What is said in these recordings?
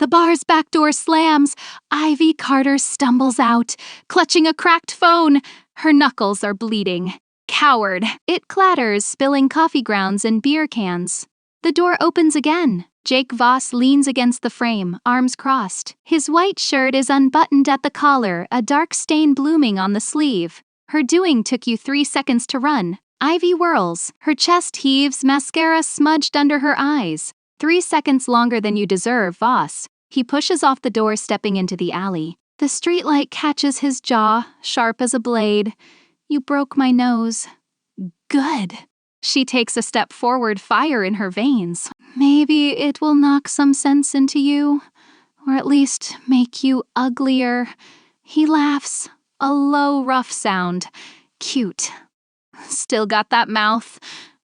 The bar's back door slams. Ivy Carter stumbles out, clutching a cracked phone. Her knuckles are bleeding. Coward. It clatters, spilling coffee grounds and beer cans. The door opens again. Jake Voss leans against the frame, arms crossed. His white shirt is unbuttoned at the collar, a dark stain blooming on the sleeve. Her doing took you 3 seconds to run. Ivy whirls. Her chest heaves, mascara smudged under her eyes. 3 seconds longer than you deserve, Voss. He pushes off the door, stepping into the alley. The streetlight catches his jaw, sharp as a blade. You broke my nose. Good. She takes a step forward, fire in her veins. Maybe it will knock some sense into you, or at least make you uglier. He laughs, a low, rough sound. Cute. Still got that mouth.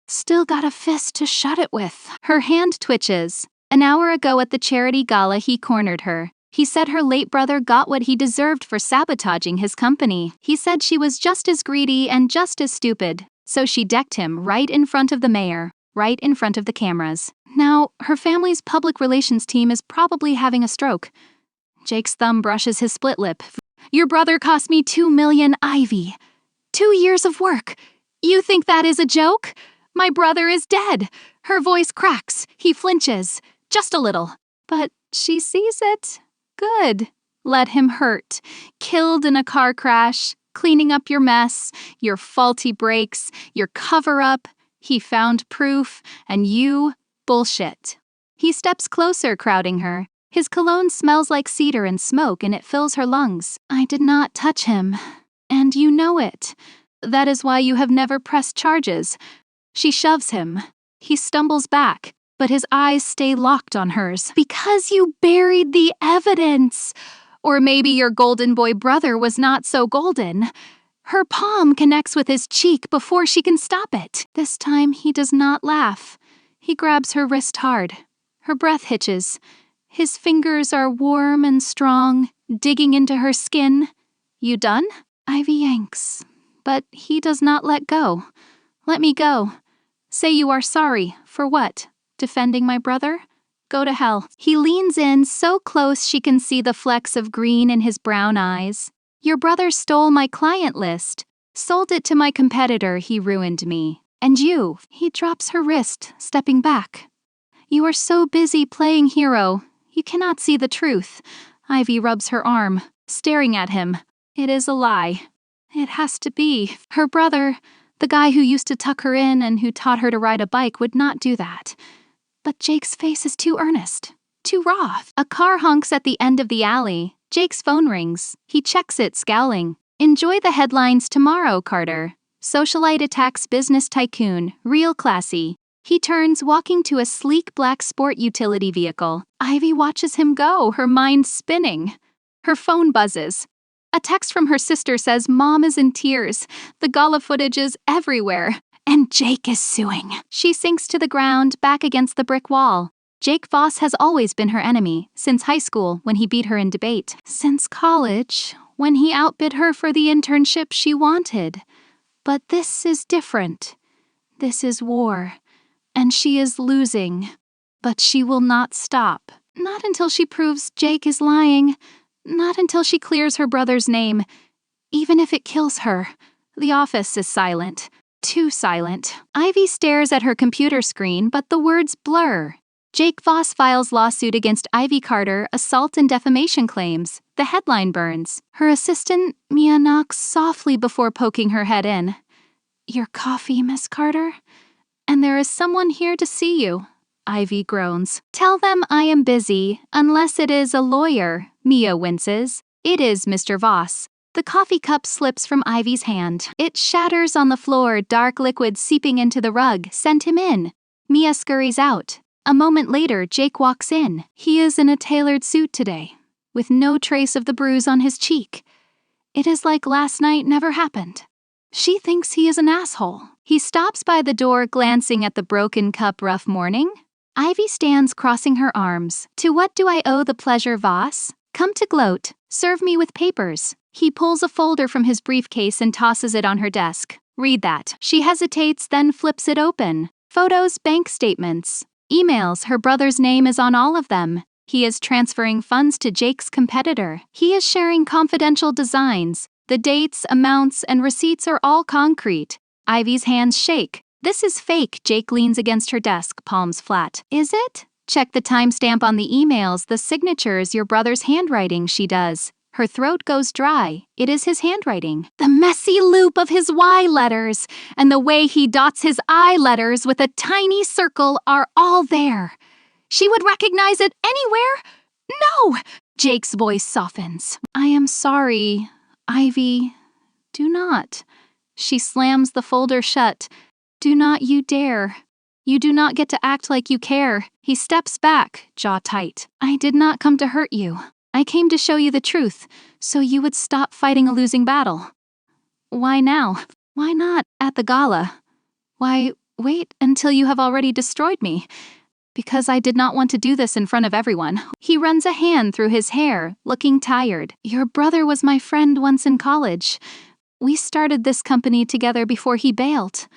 Still got a fist to shut it with. Her hand twitches. An hour ago at the charity gala, he cornered her. He said her late brother got what he deserved for sabotaging his company. He said she was just as greedy and just as stupid. So she decked him right in front of the mayor, right in front of the cameras. Now, her family's public relations team is probably having a stroke. Jake's thumb brushes his split lip. Your brother cost me $2 million, Ivy. 2 years of work. You think that is a joke? My brother is dead. Her voice cracks. He flinches. Just a little. But she sees it. Good. Let him hurt. Killed in a car crash. Cleaning up your mess, your faulty brakes, your cover-up. He found proof, and you bullshit. He steps closer, crowding her. His cologne smells like cedar and smoke, and it fills her lungs. I did not touch him, and you know it. That is why you have never pressed charges. She shoves him. He stumbles back, but his eyes stay locked on hers. Because you buried the evidence. Or maybe your golden boy brother was not so golden. Her palm connects with his cheek before she can stop it. This time he does not laugh. He grabs her wrist hard. Her breath hitches. His fingers are warm and strong, digging into her skin. You done? Ivy yanks. But he does not let go. Let me go. Say you are sorry. For what? Defending my brother? Go to hell. He leans in so close she can see the flecks of green in his brown eyes. Your brother stole my client list. Sold it to my competitor. He ruined me. And you. He drops her wrist, stepping back. You are so busy playing hero. You cannot see the truth. Ivy rubs her arm, staring at him. It is a lie. It has to be. Her brother, the guy who used to tuck her in and who taught her to ride a bike, would not do that. But Jake's face is too earnest, too raw. A car honks at the end of the alley. Jake's phone rings. He checks it, scowling. Enjoy the headlines tomorrow, Carter. Socialite attacks business tycoon, real classy. He turns, walking to a sleek black sport utility vehicle. Ivy watches him go, her mind spinning. Her phone buzzes. A text from her sister says Mom is in tears. The gala footage is everywhere. And Jake is suing. She sinks to the ground, back against the brick wall. Jake Voss has always been her enemy, since high school, when he beat her in debate. Since college, when he outbid her for the internship she wanted. But this is different. This is war. And she is losing. But she will not stop. Not until she proves Jake is lying. Not until she clears her brother's name. Even if it kills her. The office is silent. Too silent. Ivy stares at her computer screen, but the words blur. Jake Voss files lawsuit against Ivy Carter, assault and defamation claims. The headline burns. Her assistant, Mia, knocks softly before poking her head in. Your coffee, Miss Carter? And there is someone here to see you. Ivy groans. Tell them I am busy, unless it is a lawyer. Mia winces. It is Mr. Voss. The coffee cup slips from Ivy's hand. It shatters on the floor, dark liquid seeping into the rug. Send him in. Mia scurries out. A moment later, Jake walks in. He is in a tailored suit today, with no trace of the bruise on his cheek. It is like last night never happened. She thinks he is an asshole. He stops by the door, glancing at the broken cup. Rough morning? Ivy stands, crossing her arms. To what do I owe the pleasure, Voss? Come to gloat. Serve me with papers. He pulls a folder from his briefcase and tosses it on her desk. Read that. She hesitates, then flips it open. Photos, bank statements. Emails, her brother's name is on all of them. He is transferring funds to Jake's competitor. He is sharing confidential designs. The dates, amounts, and receipts are all concrete. Ivy's hands shake. This is fake. Jake leans against her desk, palms flat. Is it? Check the timestamp on the emails. The signature's your brother's handwriting, she does. Her throat goes dry. It is his handwriting. The messy loop of his Y letters and the way he dots his I letters with a tiny circle are all there. She would recognize it anywhere. No! Jake's voice softens. I am sorry, Ivy. Do not. She slams the folder shut. Do not you dare. You do not get to act like you care. He steps back, jaw tight. I did not come to hurt you. I came to show you the truth, so you would stop fighting a losing battle. Why now? Why not at the gala? Why wait until you have already destroyed me? Because I did not want to do this in front of everyone. He runs a hand through his hair, looking tired. Your brother was my friend once in college. We started this company together before he bailed.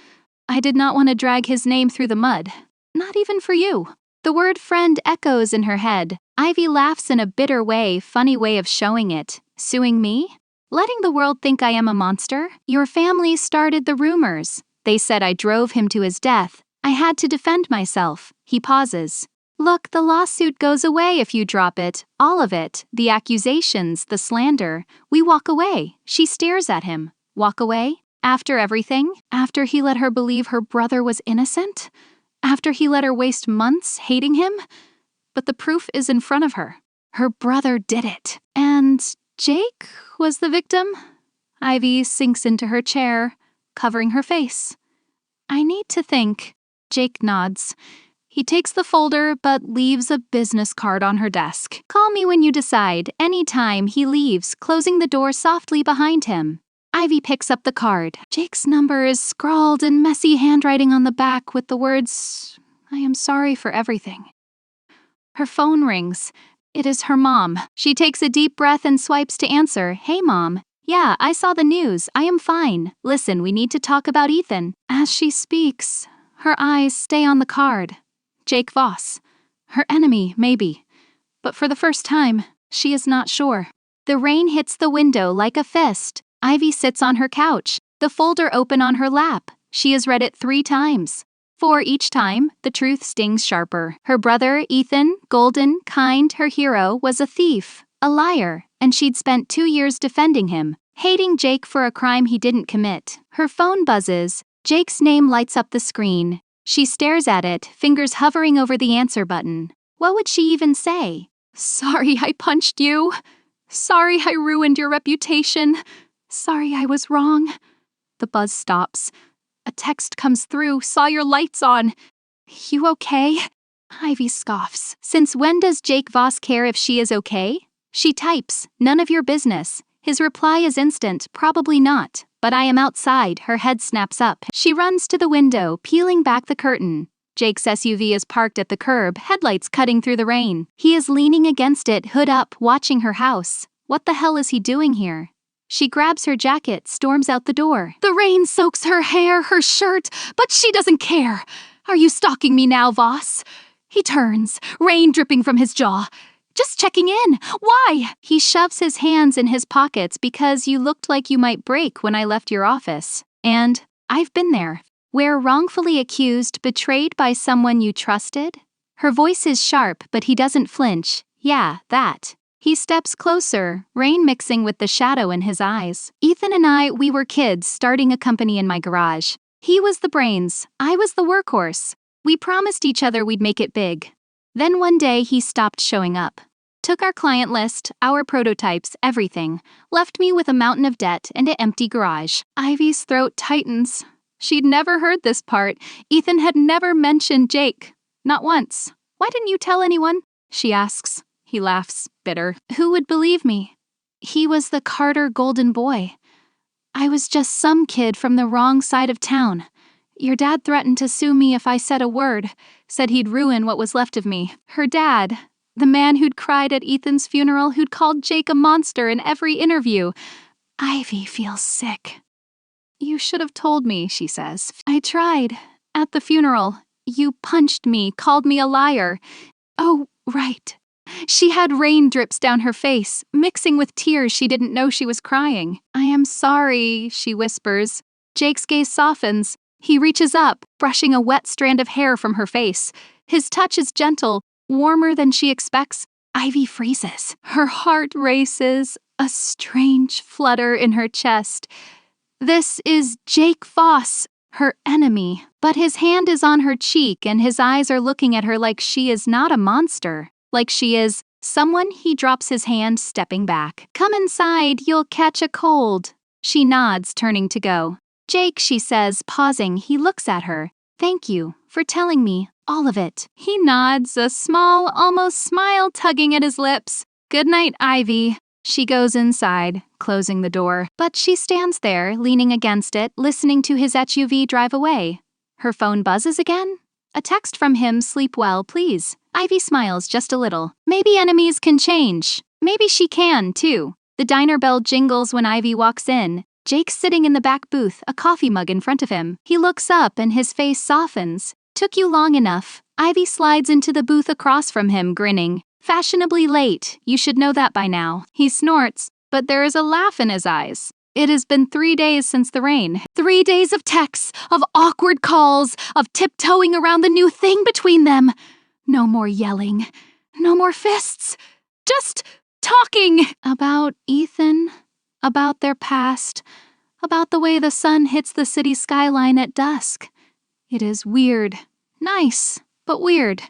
I did not want to drag his name through the mud. Not even for you. The word friend echoes in her head. Ivy laughs in a bitter way, funny way of showing it. Suing me? Letting the world think I am a monster? Your family started the rumors. They said I drove him to his death. I had to defend myself. He pauses. Look, the lawsuit goes away if you drop it. All of it. The accusations, the slander. We walk away. She stares at him. Walk away? After everything? After he let her believe her brother was innocent? After he let her waste months hating him? But the proof is in front of her. Her brother did it. And Jake was the victim? Ivy sinks into her chair, covering her face. I need to think. Jake nods. He takes the folder, but leaves a business card on her desk. Call me when you decide. Anytime. He leaves, closing the door softly behind him. Ivy picks up the card. Jake's number is scrawled in messy handwriting on the back with the words, I am sorry for everything. Her phone rings. It is her mom. She takes a deep breath and swipes to answer. Hey, Mom. Yeah, I saw the news. I am fine. Listen, we need to talk about Ethan. As she speaks, her eyes stay on the card. Jake Voss. Her enemy, maybe. But for the first time, she is not sure. The rain hits the window like a fist. Ivy sits on her couch, the folder open on her lap. She has read it 3 times. For each time, the truth stings sharper. Her brother, Ethan, golden, kind, her hero, was a thief, a liar, and she'd spent 2 years defending him, hating Jake for a crime he didn't commit. Her phone buzzes. Jake's name lights up the screen. She stares at it, fingers hovering over the answer button. What would she even say? Sorry I punched you. Sorry I ruined your reputation. Sorry I was wrong. The buzz stops. A text comes through. Saw your lights on. You okay? Ivy scoffs. Since when does Jake Voss care if she is okay? She types, none of your business. His reply is instant, probably not. But I am outside. Her head snaps up. She runs to the window, peeling back the curtain. Jake's SUV is parked at the curb, headlights cutting through the rain. He is leaning against it, hood up, watching her house. What the hell is he doing here? She grabs her jacket, storms out the door. The rain soaks her hair, her shirt, but she doesn't care. Are you stalking me now, Voss? He turns, rain dripping from his jaw. Just checking in. Why? He shoves his hands in his pockets because you looked like you might break when I left your office. And I've been there. Where wrongfully accused, betrayed by someone you trusted? Her voice is sharp, but he doesn't flinch. Yeah, that. He steps closer, rain mixing with the shadow in his eyes. Ethan and we were kids starting a company in my garage. He was the brains, I was the workhorse. We promised each other we'd make it big. Then one day he stopped showing up. Took our client list, our prototypes, everything. Left me with a mountain of debt and an empty garage. Ivy's throat tightens. She'd never heard this part. Ethan had never mentioned Jake. Not once. Why didn't you tell anyone? She asks. He laughs, bitter. Who would believe me? He was the Carter golden boy. I was just some kid from the wrong side of town. Your dad threatened to sue me if I said a word, said he'd ruin what was left of me. Her dad, the man who'd cried at Ethan's funeral, who'd called Jake a monster in every interview. Ivy feels sick. You should have told me, she says. I tried. At the funeral. You punched me, called me a liar. Oh, right. She had rain drips down her face, mixing with tears she didn't know she was crying. "I am sorry," she whispers. Jake's gaze softens. He reaches up, brushing a wet strand of hair from her face. His touch is gentle, warmer than she expects. Ivy freezes. Her heart races, a strange flutter in her chest. This is Jake Voss, her enemy. But his hand is on her cheek and his eyes are looking at her like she is not a monster. Like she is someone. He drops his hand, stepping back. "Come inside, you'll catch a cold." She nods, turning to go. "Jake," she says, pausing. He looks at her. "Thank you for telling me all of it." He nods, a small, almost smile tugging at his lips. "Good night, Ivy." She goes inside, closing the door. But she stands there, leaning against it, listening to his SUV drive away. Her phone buzzes again. A text from him, "Sleep well, please." Ivy smiles just a little. Maybe enemies can change. Maybe she can, too. The diner bell jingles when Ivy walks in. Jake's sitting in the back booth, a coffee mug in front of him. He looks up and his face softens. "Took you long enough." Ivy slides into the booth across from him, grinning. "Fashionably late. You should know that by now." He snorts, but there is a laugh in his eyes. It has been 3 days since the rain. 3 days of texts, of awkward calls, of tiptoeing around the new thing between them. No more yelling. No more fists. Just talking about Ethan, about their past, about the way the sun hits the city skyline at dusk. It is weird. Nice, but weird.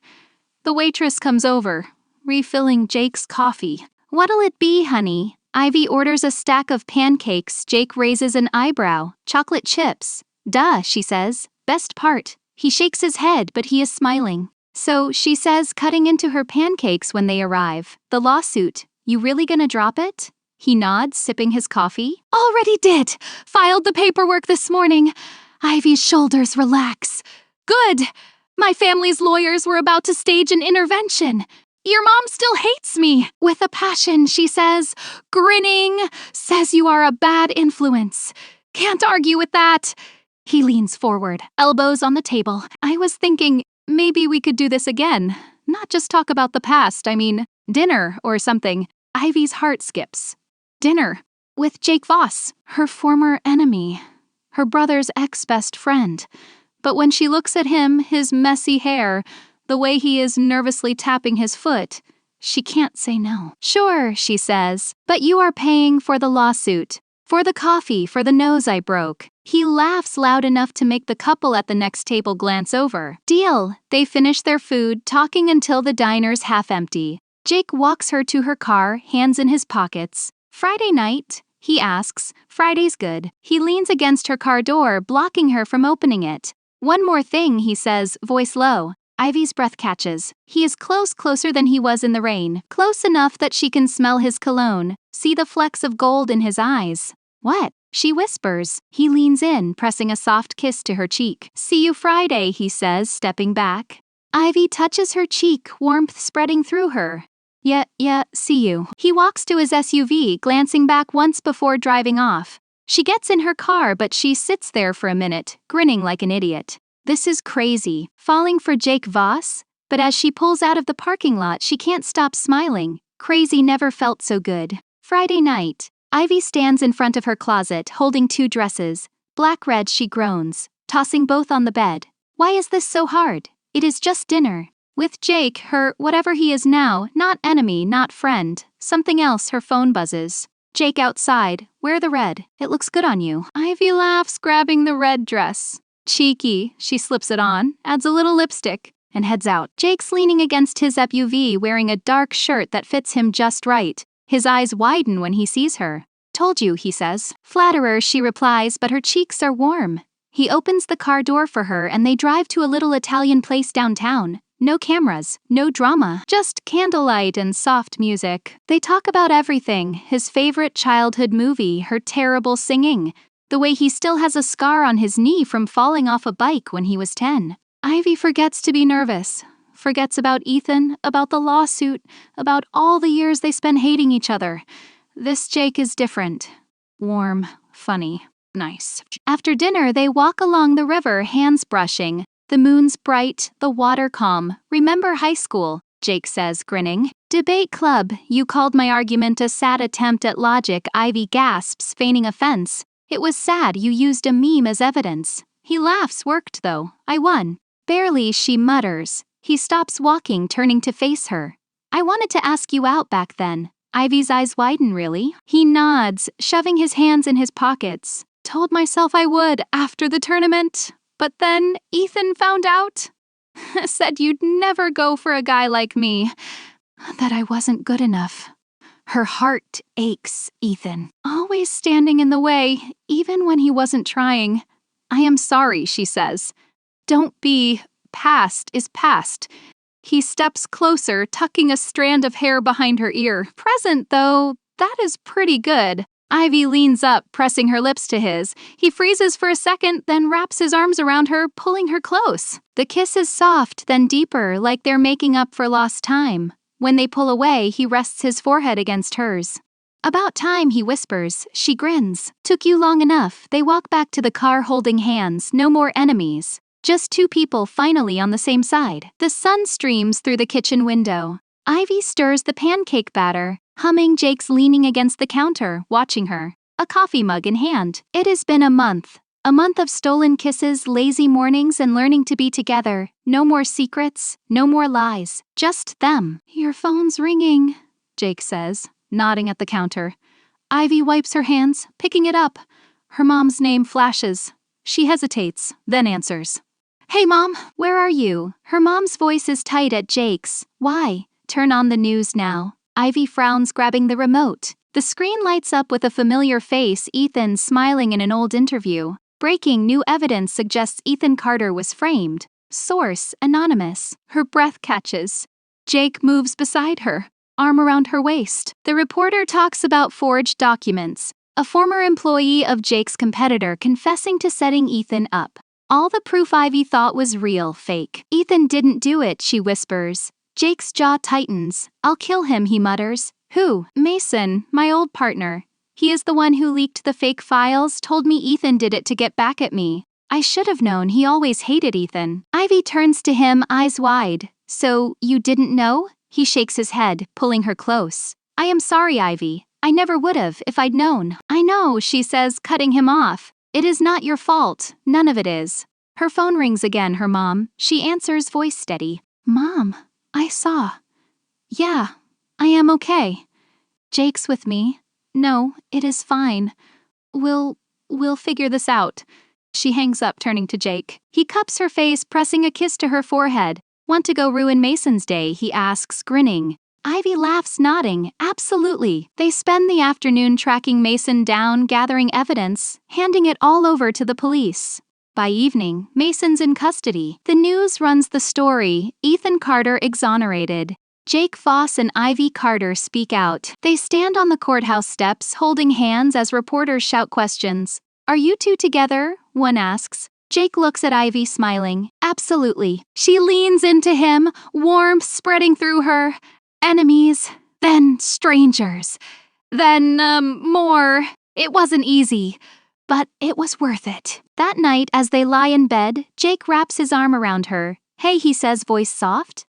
The waitress comes over, refilling Jake's coffee. "What'll it be, honey?" Ivy orders a stack of pancakes. Jake raises an eyebrow. "Chocolate chips." "Duh," she says. "Best part." He shakes his head, but he is smiling. "So," she says, cutting into her pancakes when they arrive. "The lawsuit. You really gonna drop it?" He nods, sipping his coffee. "Already did. Filed the paperwork this morning." Ivy's shoulders relax. "Good. My family's lawyers were about to stage an intervention. Your mom still hates me." "With a passion," she says, grinning. "Says you are a bad influence. Can't argue with that." He leans forward, elbows on the table. "I was thinking maybe we could do this again. Not just talk about the past, I mean, dinner or something." Ivy's heart skips. Dinner. With Jake Voss, her former enemy. Her brother's ex-best friend. But when she looks at him, his messy hair, the way he is nervously tapping his foot, she can't say no. "Sure," she says, "but you are paying for the lawsuit. For the coffee, for the nose I broke." He laughs loud enough to make the couple at the next table glance over. "Deal." They finish their food, talking until the diner's half empty. Jake walks her to her car, hands in his pockets. "Friday night?" he asks. "Friday's good." He leans against her car door, blocking her from opening it. "One more thing," he says, voice low. Ivy's breath catches. He is closer than he was in the rain. Close enough that she can smell his cologne, see the flecks of gold in his eyes. "What?" she whispers. He leans in, pressing a soft kiss to her cheek. "See you Friday," he says, stepping back. Ivy touches her cheek, warmth spreading through her. Yeah, see you." He walks to his SUV, glancing back once before driving off. She gets in her car, but she sits there for a minute, grinning like an idiot. This is crazy, falling for Jake Voss, but as she pulls out of the parking lot, she can't stop smiling. Crazy never felt so good. Friday night. Ivy stands in front of her closet, holding 2 dresses. Black-red, she groans, tossing both on the bed. Why is this so hard? It is just dinner. With Jake, her whatever he is now, not enemy, not friend. Something else. Her phone buzzes. "Jake outside. Wear the red. It looks good on you." Ivy laughs, grabbing the red dress. Cheeky. She slips it on, adds a little lipstick, and heads out. Jake's leaning against his SUV, wearing a dark shirt that fits him just right. His eyes widen when he sees her. "Told you," he says. "Flatterer," she replies, but her cheeks are warm. He opens the car door for her and they drive to a little Italian place downtown. No cameras, no drama, just candlelight and soft music. They talk about everything, his favorite childhood movie, her terrible singing, the way he still has a scar on his knee from falling off a bike when he was 10. Ivy forgets to be nervous, forgets about Ethan, about the lawsuit, about all the years they spent hating each other. This Jake is different. Warm, funny, nice. After dinner, they walk along the river, hands brushing. The moon's bright, the water calm. Remember high school. Jake says, grinning. Debate club, you called my argument a sad attempt at logic, Ivy gasps, feigning offense. It was sad you used a meme as evidence. He laughs, worked though. I won. Barely, she mutters. He stops walking, turning to face her. I wanted to ask you out back then. Ivy's eyes widen, really. He nods, shoving his hands in his pockets. Told myself I would after the tournament. But then Ethan found out. Said you'd never go for a guy like me. That I wasn't good enough. Her heart aches, Ethan. Always standing in the way, even when he wasn't trying. I am sorry, she says. Don't be. Past is past. He steps closer, tucking a strand of hair behind her ear. Present, though, that is pretty good. Ivy leans up, pressing her lips to his. He freezes for a second, then wraps his arms around her, pulling her close. The kiss is soft, then deeper, like they're making up for lost time. When they pull away, he rests his forehead against hers. About time, he whispers. She grins. Took you long enough. They walk back to the car holding hands, no more enemies. Just two people finally on the same side. The sun streams through the kitchen window. Ivy stirs the pancake batter, humming. Jake's leaning against the counter, watching her, a coffee mug in hand. It has been a month. A month of stolen kisses, lazy mornings, and learning to be together. No more secrets, no more lies. Just them. Your phone's ringing, Jake says, nodding at the counter. Ivy wipes her hands, picking it up. Her mom's name flashes. She hesitates, then answers. Hey, Mom, where are you? Her mom's voice is tight at Jake's. Why? Turn on the news now. Ivy frowns, grabbing the remote. The screen lights up with a familiar face, Ethan smiling in an old interview. Breaking new evidence suggests Ethan Carter was framed. Source, anonymous. Her breath catches. Jake moves beside her, arm around her waist. The reporter talks about forged documents. A former employee of Jake's competitor confessing to setting Ethan up. All the proof Ivy thought was real, fake. Ethan didn't do it, she whispers. Jake's jaw tightens. I'll kill him, he mutters. Who? Mason, my old partner. He is the one who leaked the fake files, told me Ethan did it to get back at me. I should have known, he always hated Ethan. Ivy turns to him, eyes wide. So, you didn't know? He shakes his head, pulling her close. I am sorry, Ivy. I never would have, if I'd known. I know, she says, cutting him off. It is not your fault. None of it is. Her phone rings again, her mom. She answers, voice steady. Mom, I saw. Yeah, I am okay. Jake's with me. No, it is fine. We'll figure this out. She hangs up, turning to Jake. He cups her face, pressing a kiss to her forehead. Want to go ruin Mason's day, he asks, grinning. Ivy laughs, nodding. Absolutely. They spend the afternoon tracking Mason down, gathering evidence, handing it all over to the police. By evening, Mason's in custody. The news runs the story. Ethan Carter exonerated. Jake Foss and Ivy Carter speak out. They stand on the courthouse steps, holding hands as reporters shout questions. Are you two together? One asks. Jake looks at Ivy, smiling. Absolutely. She leans into him, warmth spreading through her. Enemies, then strangers, then, more. It wasn't easy, but it was worth it. That night, as they lie in bed, Jake wraps his arm around her. Hey, he says, voice soft.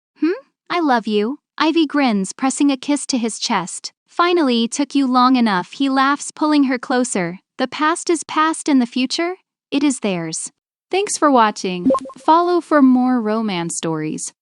I love you. Ivy grins, pressing a kiss to his chest. Finally, took you long enough, he laughs, pulling her closer. The past is past and the future, it is theirs. Thanks for watching. Follow for more romance stories.